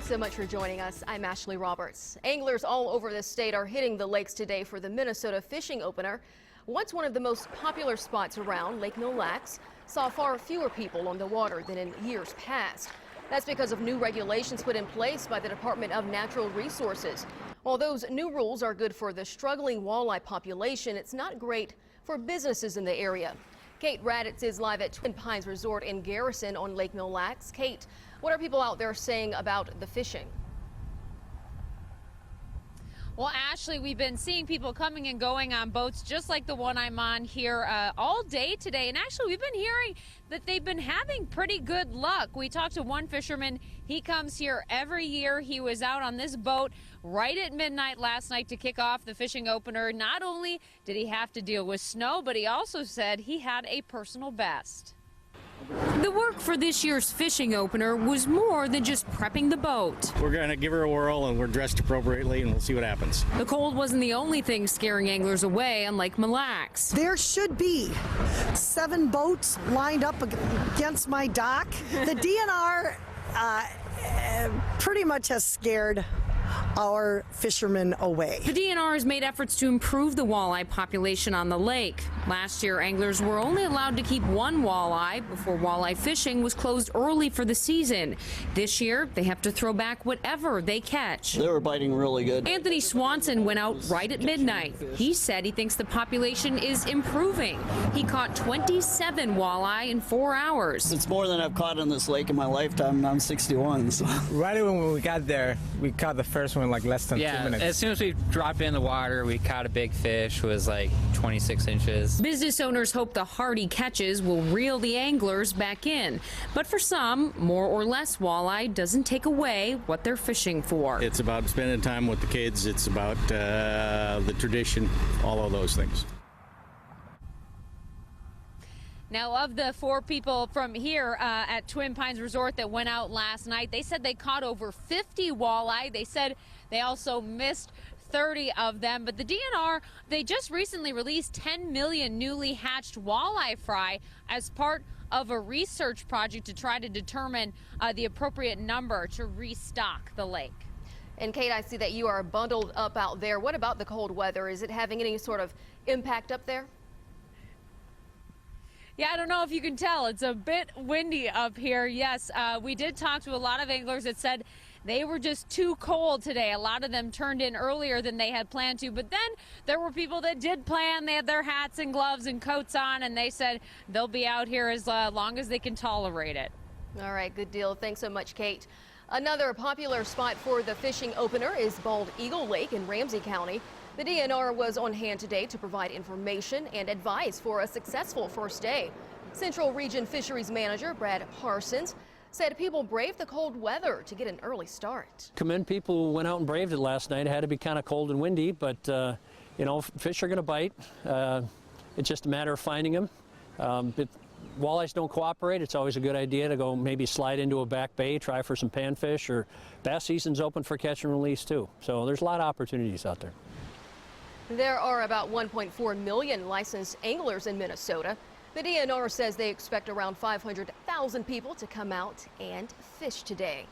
Thanks so much for joining us. I'm Ashley Roberts. Anglers all over the state are hitting the lakes today for the Minnesota fishing opener. Once one of the most popular spots around, Lake Mille Lacs saw far fewer people on the water than in years past. That's because of new regulations put in place by the Department of Natural Resources. While those new rules are good for the struggling walleye population, it's not great for businesses in the area. Kate Raddatz is live at Twin Pines Resort in Garrison on Lake Mille Lacs. Kate, what are people out there saying about the fishing? Well, Ashley, we've been seeing people coming and going on boats just like the one I'm on here all day today. And actually, we've been hearing that they've been having pretty good luck. We talked to one fisherman. He comes here every year. He was out on this boat right at midnight last night to kick off the fishing opener. Not only did he have to deal with snow, but he also said he had a personal best. The work for this year's fishing opener was more than just prepping the boat. We're going to give her a whirl, and we're dressed appropriately, and we'll see what happens. The cold wasn't the only thing scaring anglers away on Lake Mille Lacs. There should be 7 boats lined up against my dock. The DNR pretty much has scared our fishermen away. The DNR has made efforts to improve the walleye population on the lake. Last year, anglers were only allowed to keep 1 walleye before walleye fishing was closed early for the season. This year, they have to throw back whatever they catch. They were biting really good. Anthony Swanson went out right at midnight. He said he thinks the population is improving. He caught 27 walleye in 4 hours. It's more than I've caught in this lake in my lifetime, and I'm 61. So. Right when we got there, we caught the first one in like less than 2 minutes. As soon as we dropped in the water, we caught a big fish. It was like 26 inches. Business owners hope the hardy catches will reel the anglers back in. But for some, more or less walleye doesn't take away what they're fishing for. It's about spending time with the kids. It's about the tradition, all of those things. Now, of the 4 people from here at Twin Pines Resort that went out last night, they said they caught over 50 walleye. They said they also missed 30 of them. But the DNR, they just recently released 10 million newly hatched walleye fry as part of a research project to try to determine the appropriate number to restock the lake. And Kate, I see that you are bundled up out there. What about the cold weather? Is it having any sort of impact up there? Yeah, I don't know if you can tell. It's a bit windy up here. Yes, we did talk to a lot of anglers that said they were just too cold today. A lot of them turned in earlier than they had planned to. But then there were people that did plan. They had their hats and gloves and coats on, and they said they'll be out here as long as they can tolerate it. All right, good deal. Thanks so much, Kate. Another popular spot for the fishing opener is Bald Eagle Lake in Ramsey County. The DNR was on hand today to provide information and advice for a successful first day. Central Region Fisheries Manager Brad Parsons said people braved the cold weather to get an early start. Commend people who went out and braved it last night. It had to be kind of cold and windy, but you know, fish are going to bite. It's just a matter of finding them. Walleyes don't cooperate. It's always a good idea to go maybe slide into a back bay, try for some panfish, or bass season's open for catch and release too. So there's a lot of opportunities out there. There are about 1.4 million licensed anglers in Minnesota. The DNR says they expect around 500,000 people to come out and fish today.